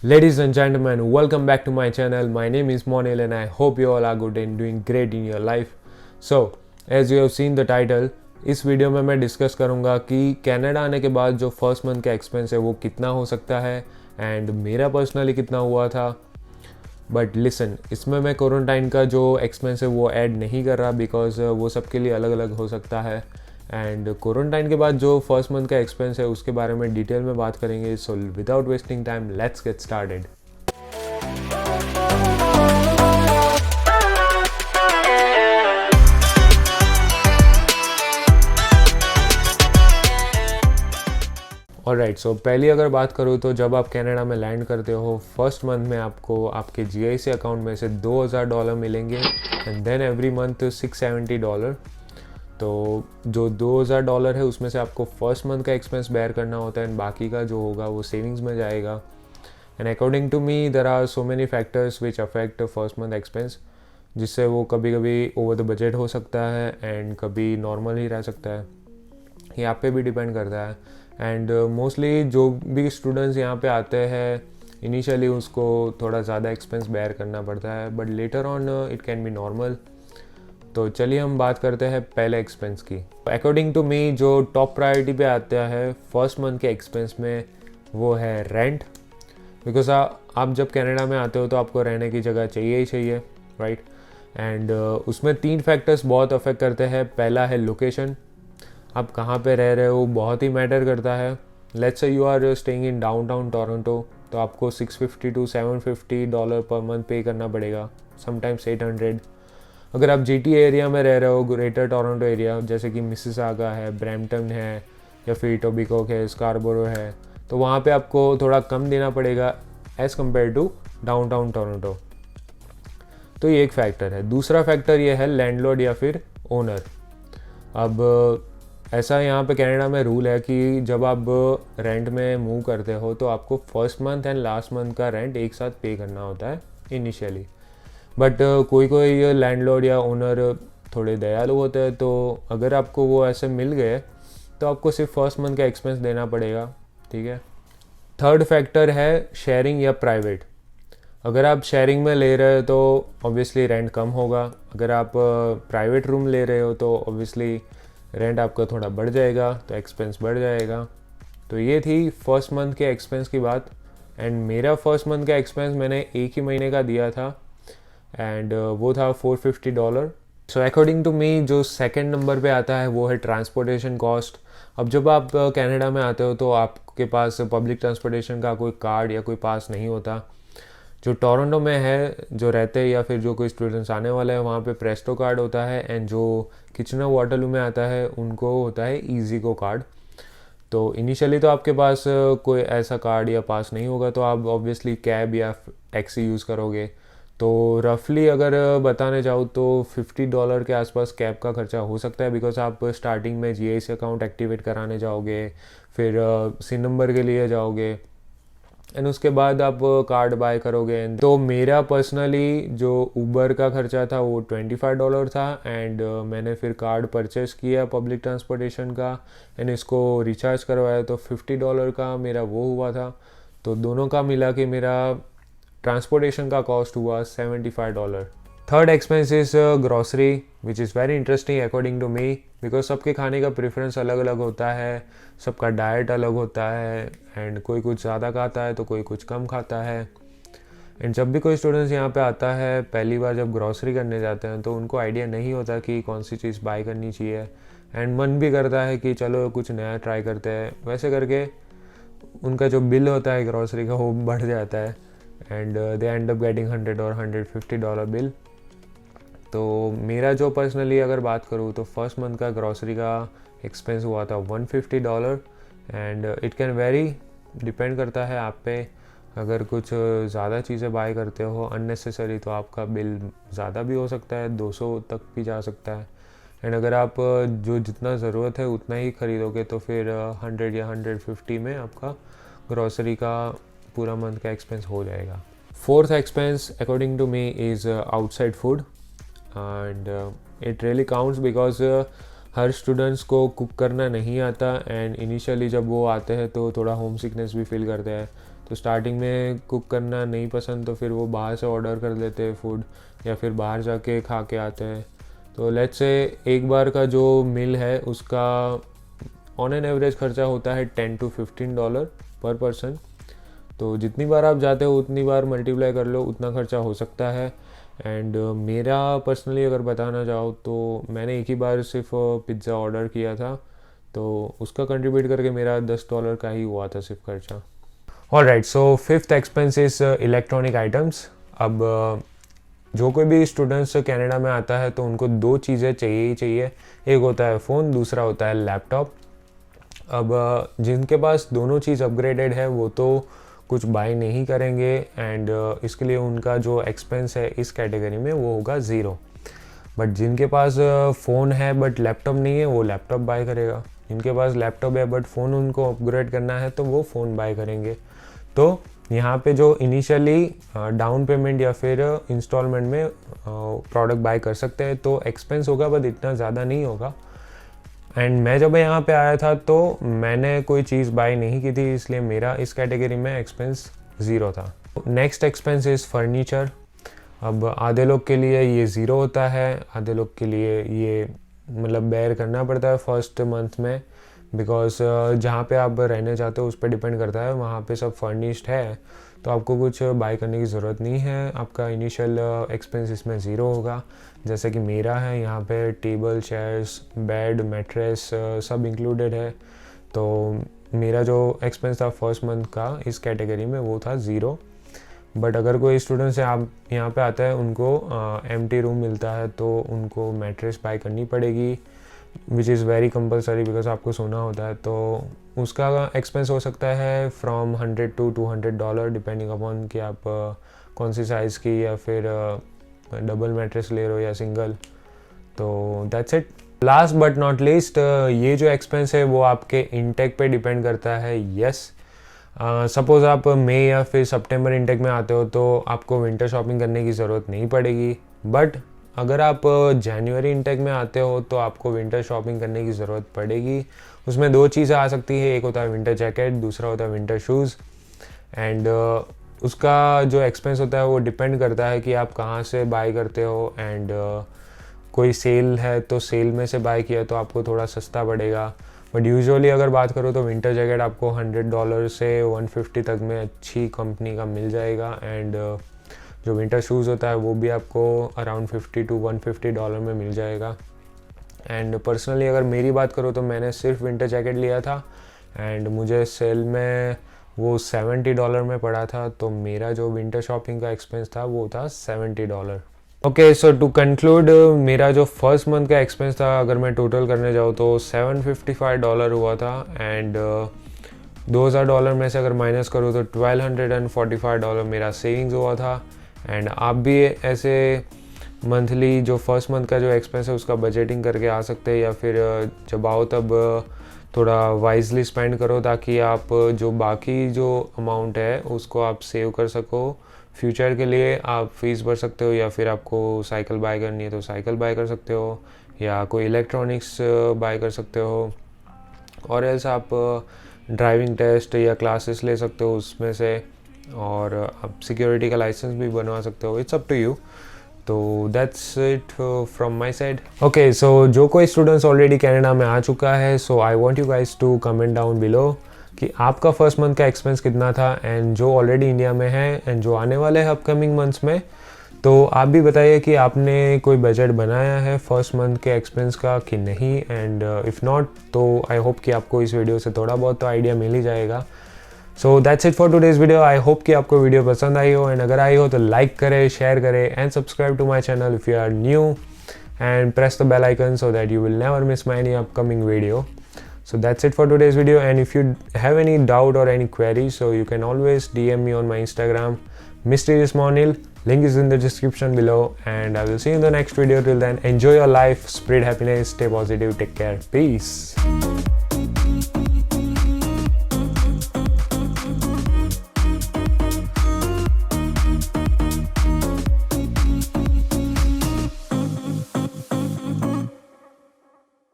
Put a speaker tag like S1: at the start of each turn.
S1: Ladies and gentlemen, welcome back to my channel. My name is Monil and I hope you all are good and doing great in your life. So, as you have seen the title, इस video में मैं discuss करूँगा कि Canada आने के बाद जो first month का एक्सपेंस है वो कितना हो सकता है एंड मेरा पर्सनली कितना हुआ था. बट लिसन, इसमें मैं क्वारंटाइन का जो एक्सपेंस है वो ऐड नहीं कर रहा बिकॉज वो सबके लिए अलग अलग हो सकता है. एंड क्वारंटाइन के बाद जो फर्स्ट मंथ का एक्सपेंस है उसके बारे में डिटेल में बात करेंगे. So without wasting time let's get started. Alright, so पहली अगर बात करूँ तो जब आप कनाडा में लैंड करते हो फर्स्ट मंथ में आपको आपके GIC अकाउंट में से $2,000 मिलेंगे एंड देन एवरी मंथ $670. तो जो $2,000 है उसमें से आपको फर्स्ट मंथ का एक्सपेंस बेयर करना होता है एंड बाकी का जो होगा वो सेविंग्स में जाएगा. And according to me there are so many factors which affect first month expense, जिससे वो कभी कभी ओवर द बजट हो सकता है एंड कभी नॉर्मल ही रह सकता है. ये आप पे भी डिपेंड करता है. एंड मोस्टली जो भी स्टूडेंट्स यहाँ पे आते हैं इनिशियली उसको थोड़ा ज़्यादा एक्सपेंस बेयर करना पड़ता है but later on it can be normal. तो चलिए हम बात करते हैं पहले एक्सपेंस की. अकॉर्डिंग टू मी जो टॉप प्रायोरिटी पे आता है फर्स्ट मंथ के एक्सपेंस में वो है रेंट. बिकॉज आप जब कनाडा में आते हो तो आपको रहने की जगह चाहिए ही चाहिए, राइट. एंड उसमें 3 फैक्टर्स बहुत अफेक्ट करते हैं. पहला है लोकेशन, आप कहाँ पे रह रहे हो बहुत ही मैटर करता है. Let's say you are staying in downtown Toronto तो आपको $650 to $750 पर मंथ पे करना पड़ेगा, समटाइम्स $800. अगर आप GTA एरिया में रह रहे हो, ग्रेटर टोरंटो एरिया जैसे कि मिसिसागा है, ब्रैम्पटन है या फिर टोबिकोक है, स्कारबोरो है, तो वहाँ पे आपको थोड़ा कम देना पड़ेगा as compare to downtown Toronto. तो ये एक फैक्टर है. दूसरा फैक्टर ये है लैंडलॉर्ड या फिर ओनर. अब ऐसा यहाँ पे कनाडा में रूल है कि जब आप रेंट में मूव करते हो तो आपको first month and last month का रेंट एक साथ पे करना होता है इनिशियली. बट कोई कोई लैंडलॉर्ड या ओनर थोड़े दयालु होते हैं तो अगर आपको वो ऐसे मिल गए तो आपको सिर्फ फर्स्ट मंथ का एक्सपेंस देना पड़ेगा, ठीक है. थर्ड फैक्टर है शेयरिंग या प्राइवेट. अगर आप शेयरिंग में ले रहे हो तो ऑब्वियसली रेंट कम होगा. अगर आप प्राइवेट रूम ले रहे हो तो ऑब्वियसली रेंट आपका थोड़ा बढ़ जाएगा, तो एक्सपेंस बढ़ जाएगा. तो ये थी फर्स्ट मंथ के एक्सपेंस की बात. एंड मेरा फर्स्ट मंथ का एक्सपेंस मैंने एक ही महीने का दिया था एंड वो था $450. सो अकॉर्डिंग टू मी जो सेकंड नंबर पे आता है वो है ट्रांसपोर्टेशन कॉस्ट. अब जब आप कनाडा में आते हो तो आपके पास पब्लिक ट्रांसपोर्टेशन का कोई कार्ड या कोई पास नहीं होता. जो टोरंटो में है जो रहते हैं या फिर जो कोई स्टूडेंट्स आने वाले हैं वहाँ पे प्रेस्टो कार्ड होता है एंड जो किचनर वाटरलू में आता है उनको होता है ईजीगो कार्ड. तो इनिशियली तो आपके पास कोई ऐसा कार्ड या पास नहीं होगा तो आप ऑब्वियसली कैब या टैक्सी यूज़ करोगे. तो रफली अगर बताने जाऊँ तो $50 के आसपास कैब का खर्चा हो सकता है बिकॉज आप स्टार्टिंग में GIC अकाउंट एक्टिवेट कराने जाओगे, फिर सिन नंबर के लिए जाओगे एंड उसके बाद आप कार्ड बाय करोगे. तो मेरा पर्सनली जो ऊबर का खर्चा था वो $25 था एंड मैंने फिर कार्ड परचेस किया पब्लिक ट्रांसपोर्टेशन का एंड इसको रिचार्ज करवाया तो $50 का मेरा वो हुआ था. तो दोनों का मिला के मेरा ट्रांसपोर्टेशन का कॉस्ट हुआ $75. Third expense is grocery which is very interesting according to me because सबके खाने का प्रेफरेंस अलग अलग होता है, सबका डाइट अलग होता है एंड कोई कुछ ज़्यादा खाता है तो कोई कुछ कम खाता है. एंड जब भी कोई स्टूडेंट्स यहाँ पे आता है पहली बार जब ग्रॉसरी करने जाते हैं तो उनको आइडिया नहीं होता कि कौन सी चीज़ बाय करनी चाहिए एंड मन भी करता है कि चलो कुछ नया ट्राई करते हैं. वैसे करके उनका जो बिल होता है ग्रॉसरी का वो बढ़ जाता है and they and up getting $100 or $150 bill. तो मेरा जो पर्सनली अगर बात करूँ तो फर्स्ट मंथ का ग्रॉसरी का एक्सपेंस हुआ था $150 and it can very, depend करता है आप पे. अगर कुछ ज़्यादा चीज़ें बाय करते हो अननेसेसरी तो आपका बिल ज़्यादा भी हो सकता है, 200 तक भी जा सकता है. एंड अगर आप जो जितना ज़रूरत है उतना ही ख़रीदोगे तो फिर 100 या 150 में आपका ग्रॉसरी का पूरा मंथ का एक्सपेंस हो जाएगा. Fourth expense according to me is outside food and it really counts because हर स्टूडेंट्स को कुक करना नहीं आता एंड इनिशियली जब वो आते हैं तो थोड़ा होम सिकनेस भी फील करते हैं. तो स्टार्टिंग में कुक करना नहीं पसंद तो फिर वो बाहर से ऑर्डर कर लेते हैं फूड, या फिर बाहर जाके खा के आते हैं। तो लेट्स से एक बार का जो मील है उसका ऑन एन एवरेज खर्चा होता है $10 to $15 पर पर्सन। तो जितनी बार आप जाते हो उतनी बार मल्टीप्लाई कर लो, उतना खर्चा हो सकता है। एंड मेरा पर्सनली अगर बताना चाहो तो मैंने एक ही बार सिर्फ पिज़्ज़ा ऑर्डर किया था, तो उसका कंट्रीब्यूट करके मेरा $10 का ही हुआ था सिर्फ खर्चा। Alright, so fifth expense is electronic items. अब जो कोई भी स्टूडेंट्स कनाडा में आता है तो उनको दो चीज़ें चाहिए ही चाहिए, एक होता है फ़ोन, दूसरा होता है लैपटॉप। अब जिनके पास दोनों चीज़ अपग्रेडेड है वो तो कुछ बाय नहीं करेंगे, एंड इसके लिए उनका जो एक्सपेंस है इस कैटेगरी में वो होगा ज़ीरो। बट जिनके पास फ़ोन है बट लैपटॉप नहीं है वो लैपटॉप बाय करेगा, जिनके पास लैपटॉप है बट फ़ोन उनको अपग्रेड करना है तो वो फ़ोन बाय करेंगे। तो यहाँ पे जो इनिशियली डाउन पेमेंट या फिर इंस्टॉलमेंट में प्रोडक्ट बाय कर सकते हैं तो एक्सपेंस होगा, बट इतना ज़्यादा नहीं होगा। एंड मैं जब यहाँ पे आया था तो मैंने कोई चीज़ बाय नहीं की थी, इसलिए मेरा इस कैटेगरी में एक्सपेंस ज़ीरो था। Next expense is furniture. अब आधे लोग के लिए ये ज़ीरो होता है, आधे लोग के लिए ये मतलब बेयर करना पड़ता है फर्स्ट मंथ में, बिकॉज जहाँ पे आप रहने जाते हो उस पर डिपेंड करता है, वहाँ पे सब फर्निश्ड है तो आपको कुछ बाय करने की ज़रूरत नहीं है, आपका इनिशियल एक्सपेंस इसमें ज़ीरो होगा। जैसे कि मेरा है, यहाँ पे टेबल, चेयर्स, बेड, मैट्रेस सब इंक्लूडेड है, तो मेरा जो एक्सपेंस था फर्स्ट मंथ का इस कैटेगरी में वो था ज़ीरो। बट अगर कोई स्टूडेंट से आप यहाँ पे आता है उनको एम्प्टी रूम मिलता है तो उनको मैट्रेस बाय करनी पड़ेगी, विच इज़ वेरी कंपलसरी बिकॉज आपको सोना होता है, तो उसका एक्सपेंस हो सकता है फ्रॉम $100 to $200 डिपेंडिंग अपॉन कि आप कौन सी साइज़ की या फिर डबल मैट्रेस ले रहे हो या सिंगल। तो that's it. Last but not least, ये जो एक्सपेंस है वो आपके इंटेक पे डिपेंड करता है। यस, सपोज़ आप मई या फिर सितंबर इंटेक में आते हो तो आपको विंटर शॉपिंग करने की ज़रूरत नहीं पड़ेगी, बट अगर आप जनवरी इंटेक में आते हो तो आपको विंटर शॉपिंग करने की ज़रूरत पड़ेगी। उसमें दो चीज़ें आ सकती है, एक होता है विंटर जैकेट, दूसरा होता है विंटर शूज़। एंड उसका जो एक्सपेंस होता है वो डिपेंड करता है कि आप कहाँ से बाय करते हो, एंड कोई सेल है तो सेल में से बाय किया तो आपको थोड़ा सस्ता पड़ेगा। बट यूजुअली अगर बात करो तो विंटर जैकेट आपको $100 से $150 तक में अच्छी कंपनी का मिल जाएगा, एंड जो विंटर शूज़ होता है वो भी आपको अराउंड $50 to $150 में मिल जाएगा। एंड पर्सनली अगर मेरी बात करो तो मैंने सिर्फ विंटर जैकेट लिया था एंड मुझे सेल में वो $70 में पड़ा था, तो मेरा जो विंटर शॉपिंग का एक्सपेंस था वो था $70। ओके, सो टू कंक्लूड, मेरा जो फर्स्ट मंथ का एक्सपेंस था अगर मैं टोटल करने जाऊँ तो $755 हुआ था, एंड $2000 में से अगर माइनस करूँ तो $1245 मेरा सेविंग्स हुआ था। एंड आप भी ऐसे मंथली जो फर्स्ट मंथ का जो एक्सपेंस है उसका बजटिंग करके आ सकते हैं, या फिर जब आओ तब थोड़ा वाइजली स्पेंड करो ताकि आप जो बाकी जो अमाउंट है उसको आप सेव कर सको फ्यूचर के लिए। आप फीस भर सकते हो, या फिर आपको साइकिल बाय करनी है तो साइकिल बाय कर सकते हो, या कोई इलेक्ट्रॉनिक्स बाय कर सकते हो, और एल्स आप ड्राइविंग टेस्ट या क्लासेस ले सकते हो उसमें से, और आप सिक्योरिटी का लाइसेंस भी बनवा सकते हो। It's up to you. तो that's it from my side. Okay, so जो कोई स्टूडेंट्स ऑलरेडी कनाडा में आ चुका है, so I want you guys to comment down below कि आपका फर्स्ट मंथ का एक्सपेंस कितना था, एंड जो ऑलरेडी इंडिया में है एंड जो आने वाले हैं अपकमिंग मंथ्स में, तो आप भी बताइए कि आपने कोई बजट बनाया है फर्स्ट मंथ के एक्सपेंस का कि नहीं। एंड इफ़ नॉट तो आई होप कि आपको इस वीडियो से थोड़ा बहुत तो आइडिया मिल ही जाएगा। So that's it for today's video. I hope कि आपको वीडियो पसंद आई हो, एंड अगर आई हो तो लाइक करें, शेयर करें, and subscribe to my channel if you are new, and press the bell icon so that you will never miss my any upcoming video. So that's it for today's video, and if you have any doubt or any query, so you can always DM me on my Instagram, Mysterious Monil. Link is in the description below, and I will see you in the next video. Till then, enjoy your life, spread happiness, stay positive, take care, peace.